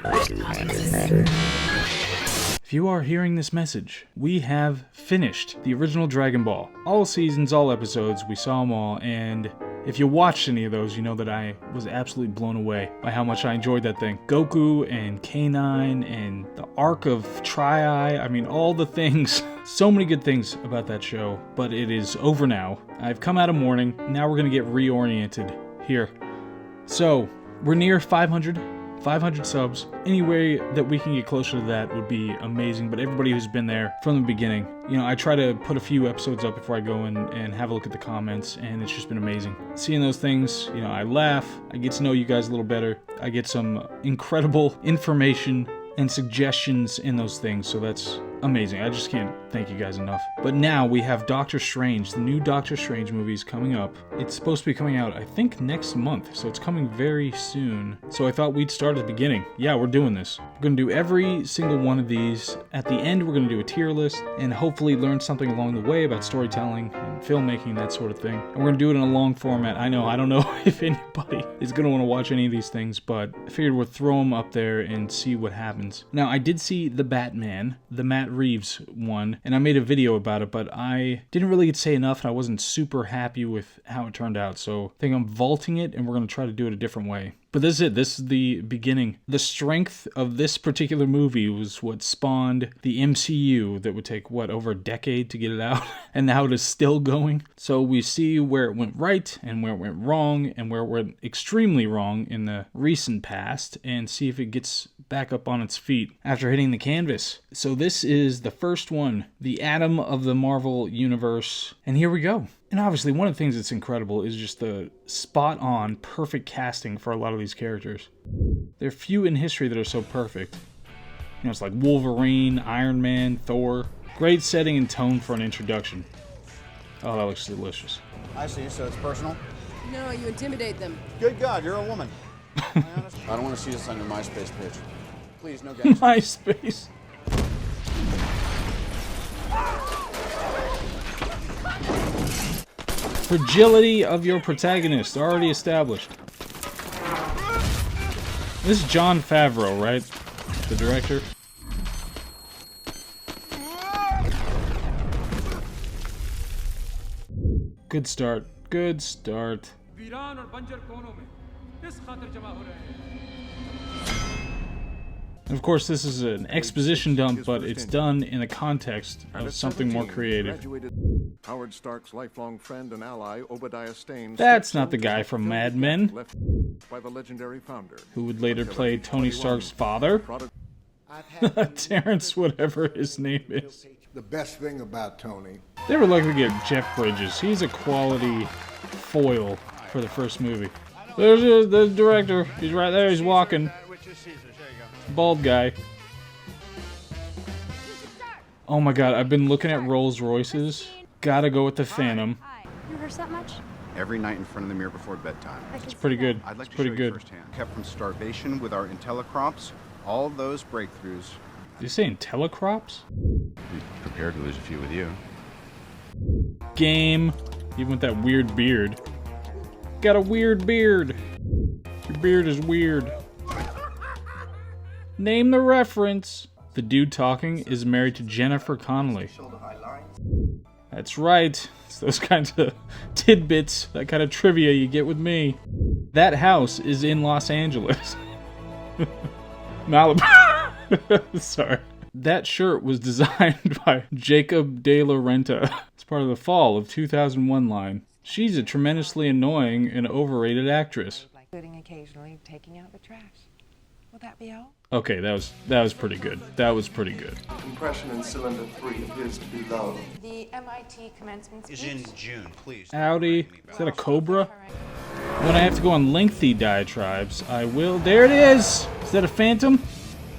If you are hearing this message, we have finished the original Dragon Ball. All seasons, all episodes, we saw them all, and if you watched any of those, you know that I was absolutely blown away by how much I enjoyed that thing. Goku and K9 and the arc of Tri-Eye, I mean, all the things. So many good things about that show, but it is over now. I've come out of mourning, now we're gonna get reoriented here. So, we're near 500 subs. Any way that we can get closer to that would be amazing, but everybody who's been there from the beginning, you know, I try to put a few episodes up before I go in and have a look at the comments, and it's just been amazing. Seeing those things, you know, I laugh, I get to know you guys a little better, I get some incredible information and suggestions in those things, so that's amazing. I just can't thank you guys enough. But now we have Doctor Strange. The new Doctor Strange movie is coming up. It's supposed to be coming out, I think, next month, so it's coming very soon. So I thought we'd start at the beginning. Yeah, we're doing this. We're going to do every single one of these. At the end, we're going to do a tier list and hopefully learn something along the way about storytelling and filmmaking, that sort of thing. And we're going to do it in a long format. I don't know if anybody is going to want to watch any of these things, but I figured we'll throw them up there and see what happens. Now, I did see The Batman, the Matt Reeves one, and I made a video about it, but I didn't really get to say enough, and I wasn't super happy with how it turned out, so I think I'm vaulting it, and we're going to try to do it a different way. But this is it. This is the beginning. The strength of this particular movie was what spawned the MCU that would take, over a decade to get it out, and now it is still going. So we see where it went right, and where it went wrong, and where it went extremely wrong in the recent past, and see if it gets back up on its feet after hitting the canvas. So this is the first one, the Atom of the Marvel Universe, and here we go. And obviously, one of the things that's incredible is just the spot-on, perfect casting for a lot of these characters. There are few in history that are so perfect. You know, it's like Wolverine, Iron Man, Thor. Great setting and tone for an introduction. Oh, that looks delicious. I see, so it's personal? No, you intimidate them. Good God, you're a woman. I don't want to see this on your MySpace page. Please, no guys. MySpace. Fragility of your protagonist, already established. This is Jon Favreau, right? The director. Good start. Good start. Of course, this is an exposition dump, but it's done in the context of something more creative. Howard Stark's lifelong friend and ally, Obadiah Stane. That's not the guy from Mad Men, by the legendary founder, who would later play Tony Stark's father. Terrence, whatever his name is. The best thing about Tony. They were lucky to get Jeff Bridges. He's a quality foil for the first movie. There's the director. He's right there. He's walking. Bald guy. Oh my god, I've been looking at Rolls Royces. Gotta go with the Phantom. You rehearse that much? Every night in front of the mirror before bedtime. It's pretty good. I'd like It's to pretty show good. you firsthand. Kept from starvation with our IntelliCrops, all of those breakthroughs. Did you say IntelliCrops? Be prepared to lose a few with you. Game. Even with that weird beard. Got a weird beard. Your beard is weird. Name the reference. The dude talking is married to Jennifer Connelly. That's right. It's those kinds of tidbits, that kind of trivia you get with me. That house is in Los Angeles. Malibu. Sorry. That shirt was designed by Jacob De La Renta. It's part of the Fall of 2001 line. She's a tremendously annoying and overrated actress. Including occasionally taking out the trash. Will that be all? Okay, that was pretty good. That was pretty good. Compression in cylinder 3 appears to be low. The MIT commencement speech Is in June, please. Howdy. Is that a cobra? When I have to go on lengthy diatribes, I will. There it is! Is that a Phantom?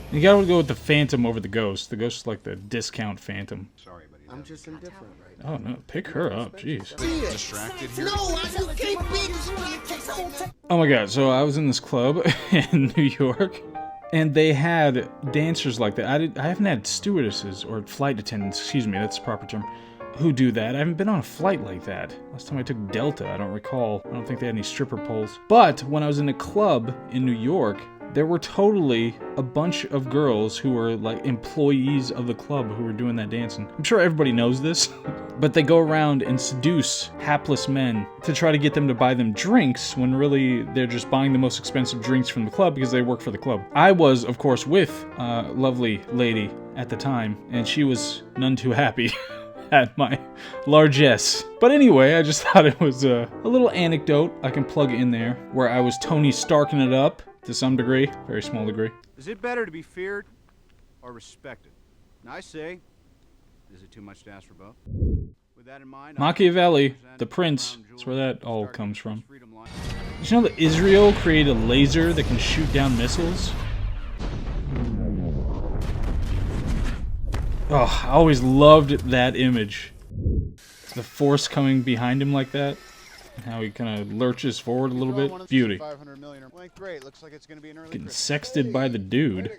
You gotta go with the Phantom over the Ghost. The Ghost is like the discount Phantom. Sorry, buddy. I'm just indifferent right Oh no, pick her up, jeez. Distracted here. Oh my god, so I was in this club in New York, and they had dancers like that. I haven't had stewardesses, or flight attendants, excuse me, that's the proper term, who do that. I haven't been on a flight like that. Last time I took Delta, I don't recall. I don't think they had any stripper poles. But when I was in a club in New York, there were totally a bunch of girls who were like employees of the club who were doing that dancing. I'm sure everybody knows this, but they go around and seduce hapless men to try to get them to buy them drinks when really they're just buying the most expensive drinks from the club because they work for the club. I was, of course, with a lovely lady at the time, and she was none too happy at my largesse. But anyway, I just thought it was a little anecdote I can plug in there where I was Tony Starking it up to some degree, very small degree. Is it better to be feared or respected? And I say, is it too much to ask for both? With that in mind, Machiavelli, the prince, that's where that all comes from. Did you know that Israel created a laser that can shoot down missiles? Oh, I always loved that image. The force coming behind him like that. And how he kind of lurches forward a little bit. Beauty. Great. Looks like it's going to be an early Getting sexted by the dude.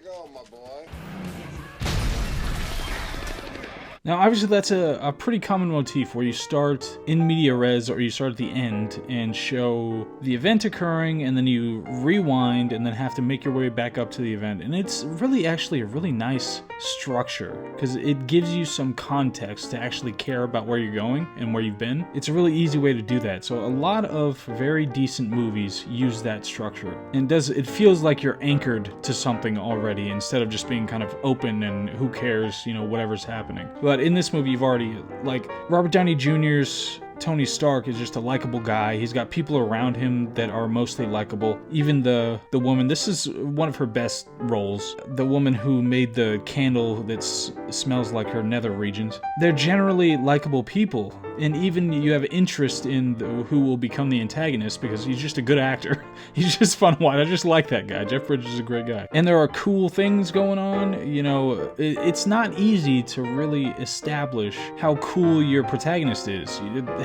Now, obviously, that's a pretty common motif where you start in media res or you start at the end and show the event occurring and then you rewind and then have to make your way back up to the event. And it's really actually a really nice structure because it gives you some context to actually care about where you're going and where you've been. It's a really easy way to do that. So a lot of very decent movies use that structure. And it feels like you're anchored to something already instead of just being kind of open and who cares, you know, whatever's happening. But in this movie, you've already, like, Robert Downey Jr.'s Tony Stark is just a likable guy. He's got people around him that are mostly likable. Even the woman, this is one of her best roles. The woman who made the candle that smells like her nether regions. They're generally likable people. And even you have interest in who will become the antagonist because he's just a good actor. He's just fun to watch. I just like that guy. Jeff Bridges is a great guy. And there are cool things going on. You know, it's not easy to really establish how cool your protagonist is.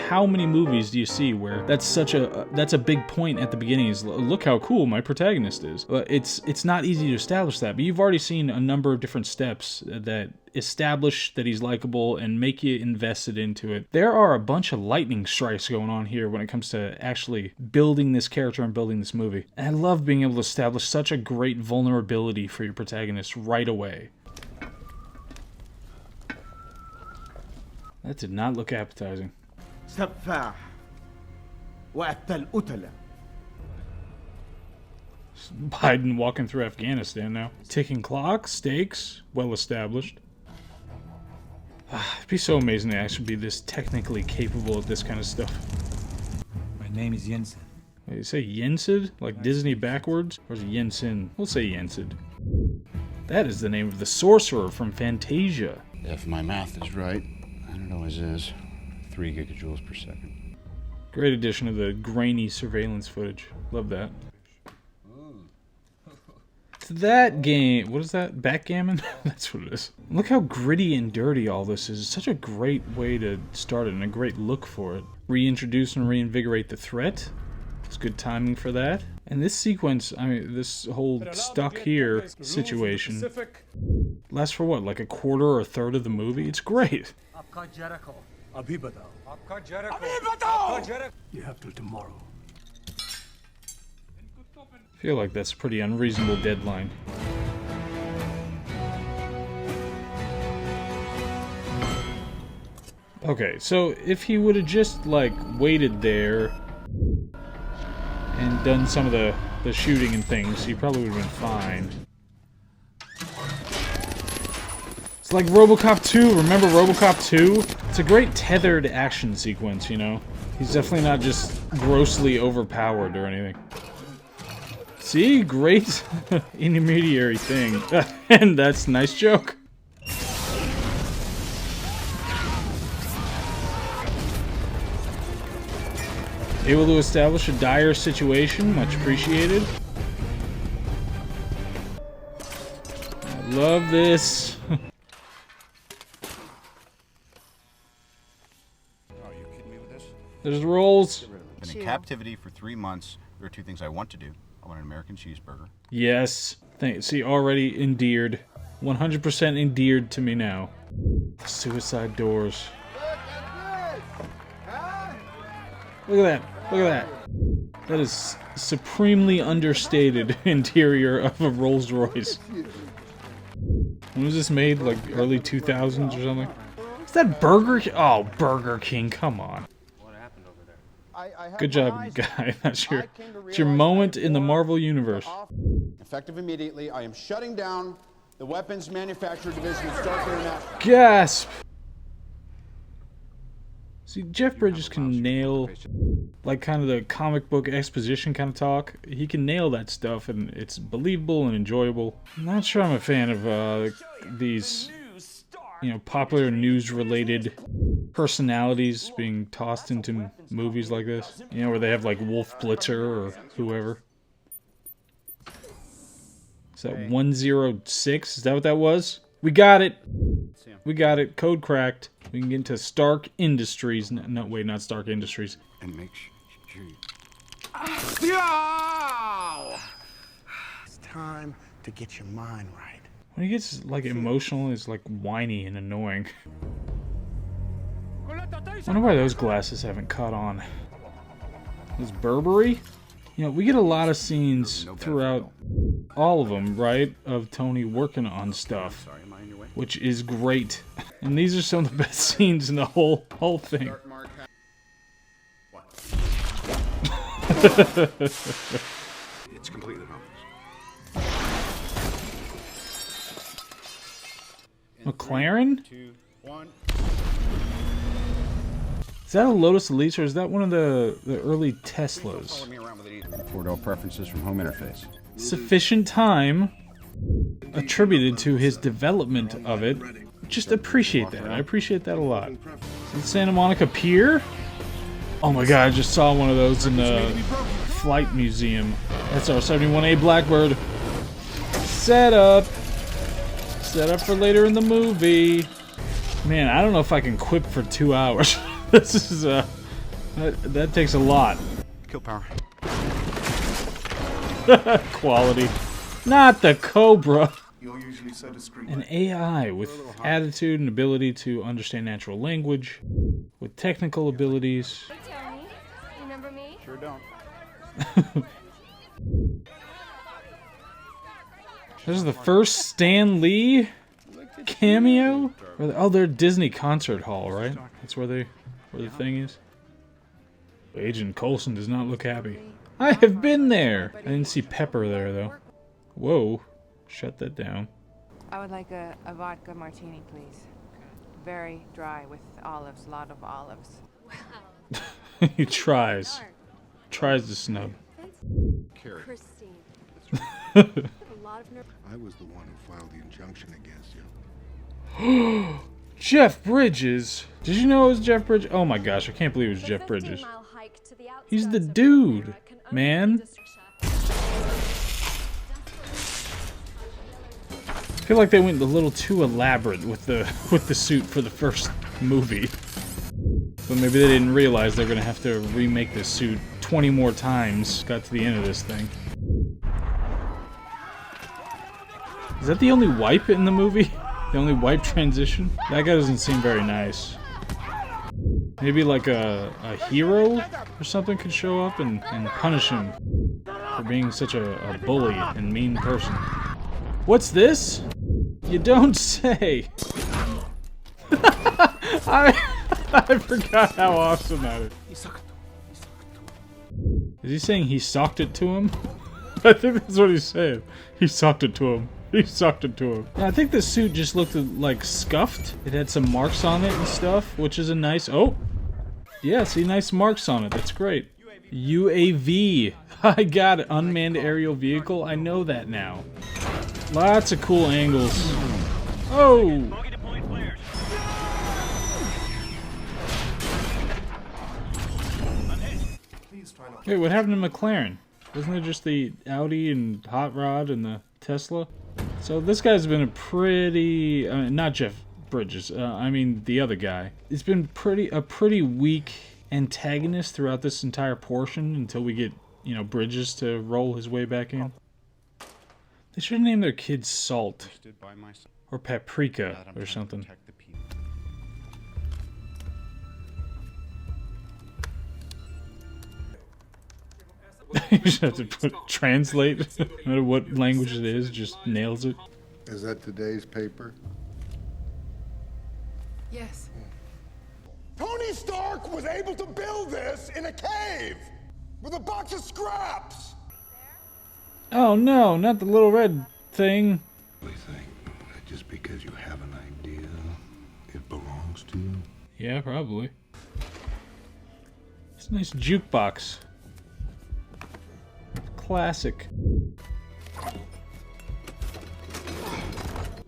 How many movies do you see where that's a big point at the beginning is look how cool my protagonist is. But it's not easy to establish that. But you've already seen a number of different steps that establish that he's likable and make you invested into it. There are a bunch of lightning strikes going on here when it comes to actually building this character and building this movie. And I love being able to establish such a great vulnerability for your protagonist right away. That did not look appetizing. Biden walking through Afghanistan now. Ticking clock, stakes, well established. It'd be so amazing to actually be this technically capable of this kind of stuff. My name is Jensen. Wait, you say Yensid? Like Disney backwards? Or is it Jensen? We'll say Yensid. That is the name of the sorcerer from Fantasia. If my math is right, and it always is, 3 gigajoules per second. Great addition to the grainy surveillance footage. Love that. That game, what is that? Backgammon? That's what it is. Look how gritty and dirty all this is. It's such a great way to start it and a great look for it. Reintroduce and reinvigorate the threat. It's good timing for that. And this sequence, I mean, this whole stuck here situation lasts for what, like a quarter or a third of the movie? It's great. You have till tomorrow. I feel like that's a pretty unreasonable deadline. Okay, so if he would have just, like, waited there and done some of the shooting and things, he probably would have been fine. It's like RoboCop 2, remember RoboCop 2? It's a great tethered action sequence, you know? He's definitely not just grossly overpowered or anything. See? Great intermediary thing. And that's a nice joke. Able to establish a dire situation. Much appreciated. I love this. Are you kidding me with this? There's rolls. Been in captivity for 3 months. There are 2 things I want to do. I want an American cheeseburger. Yes. See, already endeared. 100% endeared to me now. Suicide doors. Look at that. Look at that. That is supremely understated interior of a Rolls Royce. When was this made? Like early 2000s or something? Is that Burger King? Oh, Burger King, come on. Good job, guy. That's your moment in the Marvel Universe. Effective immediately, I am shutting down the weapons manufacturer division of Stark International. Gasp! See, Jeff Bridges can nail, like, kind of the comic book exposition kind of talk. He can nail that stuff, and it's believable and enjoyable. I'm not sure I'm a fan of these, you know, popular news-related personalities being tossed into movies like this. You know, where they have, like, Wolf Blitzer or whoever. Is that 106? Is that what that was? We got it! We got it. Code cracked. We can get into Stark Industries. No, wait, not Stark Industries. And make sure you... It's time to get your mind right. When he gets, like, emotional, it's, like, whiny and annoying. I wonder why those glasses haven't caught on. Is Burberry? You know, we get a lot of scenes throughout all of them, right? Of Tony working on stuff. Which is great. And these are some of the best scenes in the whole thing. It's completely harmless. McLaren? 2, 1. Is that a Lotus Elise or is that one of the early Teslas? Four-door preferences from home interface. Sufficient time attributed to his development of it. Just appreciate that. I appreciate that a lot. Is it Santa Monica Pier? Oh my god, I just saw one of those in the Flight Museum. That's our 71A Blackbird. Set up. Set up for later in the movie. Man, I don't know if I can quip for 2 hours. This is, that takes a lot. Kill power. Quality. Not the Cobra. You're usually so discreet. An AI with attitude and ability to understand natural language, with technical abilities. Hey, Tony. Remember me? Sure don't. This is the first Stan Lee cameo? Oh, they're at Disney Concert Hall, right? That's where the thing is. Agent Coulson does not look happy. I have been there! I didn't see Pepper there, though. Whoa. Shut that down. I would like a vodka martini, please. Very dry with olives, a lot of olives. He tries. Tries to snub. Christine. I was the one who filed the injunction against you. Jeff Bridges! Did you know it was Jeff Bridges? Oh my gosh, I can't believe it was Jeff Bridges. He's the dude, man. I feel like they went a little too elaborate with the suit for the first movie. But maybe they didn't realize they're gonna have to remake this suit 20 more times. Got to the end of this thing. Is that the only wipe in the movie? The only wipe transition? That guy doesn't seem very nice. Maybe like a hero or something could show up and punish him for being such a bully and mean person. What's this? You don't say. I forgot how awesome that is. Is he saying he socked it to him? I think that's what he's saying. He socked it to him. He sucked it to him. Yeah, I think the suit just looked like scuffed. It had some marks on it and stuff, which is a nice... Oh! Yeah, see, nice marks on it. That's great. UAV. I got it. Unmanned aerial vehicle. I know that now. Lots of cool angles. Oh! Wait, what happened to McLaren? Wasn't it just the Audi and Hot Rod and the Tesla? So this guy's been a pretty... not Jeff Bridges. I mean the other guy. It's been a pretty weak antagonist throughout this entire portion until we get, you know, Bridges to roll his way back in. They should name their kid Salt. Or Paprika or something. You just have to translate, no matter what language it is, just nails it. Is that today's paper? Yes. Tony Stark was able to build this in a cave with a box of scraps. Oh no, not the little red thing. We think that just because you have an idea, it belongs to you. Yeah, probably. It's a nice jukebox. Classic.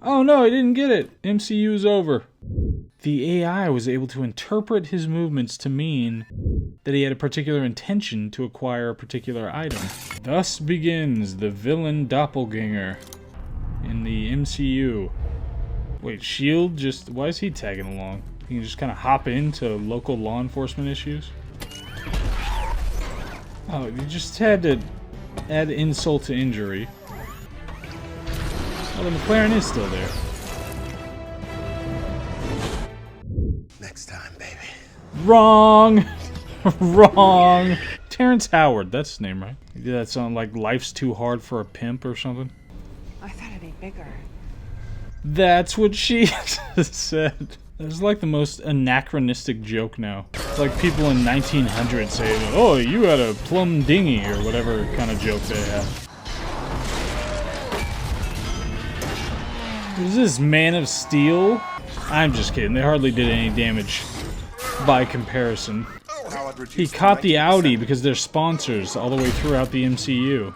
Oh no, I didn't get it. MCU's over. The AI was able to interpret his movements to mean that he had a particular intention to acquire a particular item. Thus begins the villain doppelganger in the MCU. Wait, S.H.I.E.L.D. just... why is he tagging along? He can just kind of hop into local law enforcement issues? Oh, you just had to add insult to injury. Oh, the McLaren is still there. Next time, baby. Wrong! Wrong! Terrence Howard, that's his name, right? He did that song like Life's Too Hard for a Pimp or something? I thought it'd be bigger. That's what she said. It's like the most anachronistic joke now. It's like people in 1900 saying, oh, you had a plum dinghy, or whatever kind of joke they have. Is this Man of Steel? I'm just kidding, they hardly did any damage by comparison. He caught the Audi because they're sponsors all the way throughout the MCU.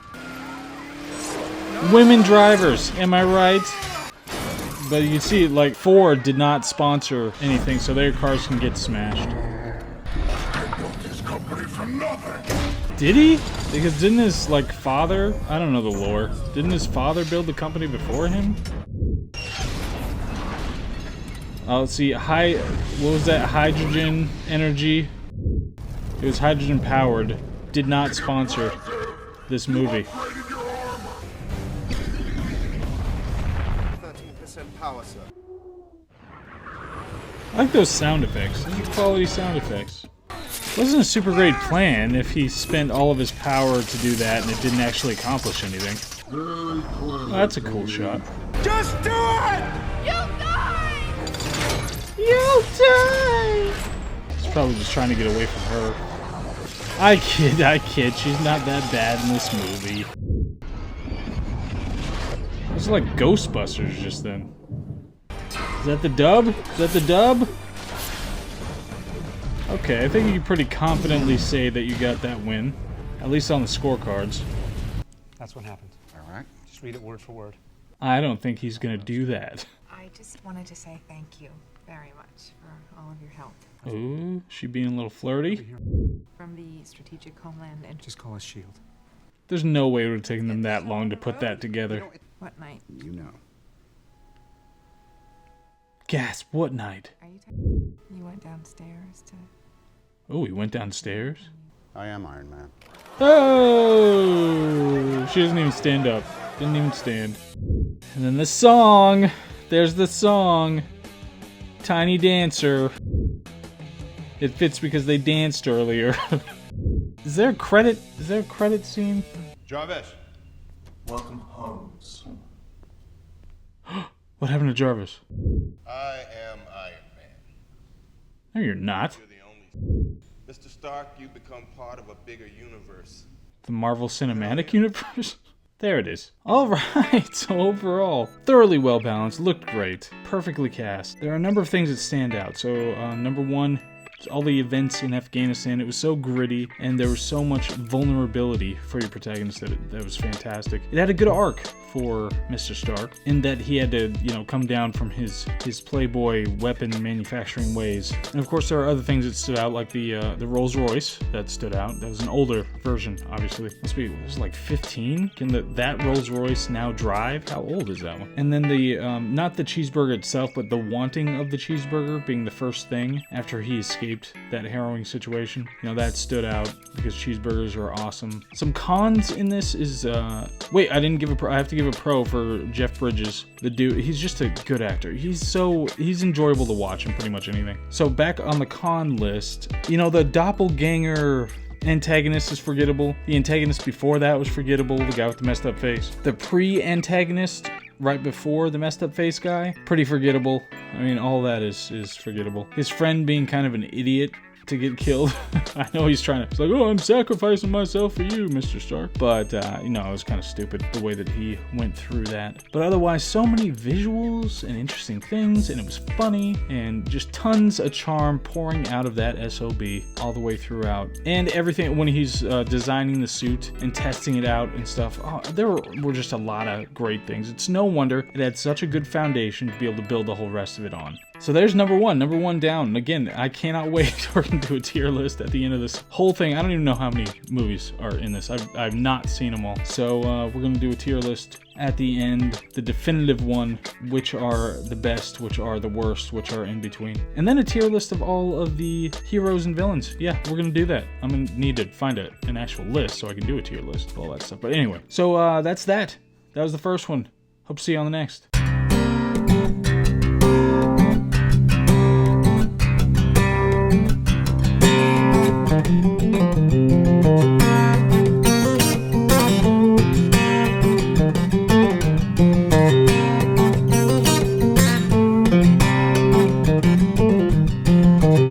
Women drivers, am I right? But you see, like, Ford did not sponsor anything, so their cars can get smashed. Did he? Because didn't his, like, father... I don't know the lore. Didn't his father build the company before him? Oh, let's see. What was that? Hydrogen energy? It was hydrogen powered. Did not sponsor this movie. Power, sir. I like those sound effects. Those are quality sound effects. It wasn't a super great plan if he spent all of his power to do that and it didn't actually accomplish anything. Oh, that's a cool shot. Just do it! You'll die! You'll die! He's probably just trying to get away from her. I kid. She's not that bad in this movie. It was like Ghostbusters just then. Is that the dub? Is that the dub? Okay, I think you can pretty confidently say that you got that win. At least on the scorecards. That's what happened. All right. Just read it word for word. I don't think he's gonna do that. I just wanted to say thank you very much for all of your help. Ooh, she being a little flirty? From the Strategic Homeland and Just call us S.H.I.E.L.D. There's no way it would have taken them that long to put that together. what night? You know. Gasp, what night? Are you you went downstairs to... Oh, he went downstairs? I am Iron Man. Oh! She doesn't even stand up. Didn't even stand. And then the song. There's the song. Tiny Dancer. It fits because they danced earlier. Is there a credit? Is there a credit scene? Jarvis. Welcome, Holmes. What happened to Jarvis? I am Iron Man. No, you're not. You're the only. Mr. Stark, you become part of a bigger universe. The Marvel Cinematic Universe? There it is. Alright, so overall, thoroughly well balanced, looked great, perfectly cast. There are a number of things that stand out. So, number one, all the events in Afghanistan, it was so gritty, and there was so much vulnerability for your protagonist that was fantastic. It had a good arc for Mr. Stark, in that he had to, come down from his playboy weapon manufacturing ways. And of course, there are other things that stood out, like the Rolls Royce that stood out. That was an older version, obviously. It was like 15? Can that Rolls Royce now drive? How old is that one? And then the, not the cheeseburger itself, but the wanting of the cheeseburger being the first thing after he escaped that harrowing situation. That stood out because cheeseburgers are awesome. Some cons in this is, wait, I have to give a pro for Jeff Bridges. The dude, he's just a good actor. He's enjoyable to watch in pretty much anything. So back on the con list, the doppelganger antagonist is forgettable. The antagonist before that was forgettable, the guy with the messed up face. The pre-antagonist right before the messed up face guy, pretty forgettable. I mean, all that is forgettable. His friend being kind of an idiot to get killed. I know he's trying to, it's like, oh, I'm sacrificing myself for you, Mr. Stark. But, you know, it was kind of stupid the way that he went through that. But otherwise, so many visuals and interesting things, and it was funny, and just tons of charm pouring out of that SOB all the way throughout. And everything, when he's designing the suit and testing it out and stuff, there were just a lot of great things. It's no wonder it had such a good foundation to be able to build the whole rest of it on. So there's number one down. And again, I cannot wait to do a tier list at the end of this whole thing. I don't even know how many movies are in this. I've not seen them all. So we're going to do a tier list at the end, the definitive one, which are the best, which are the worst, which are in between. And then a tier list of all of the heroes and villains. Yeah, we're going to do that. I'm going to need to find an actual list so I can do a tier list of all that stuff. But anyway, so that's that. That was the first one. Hope to see you on the next.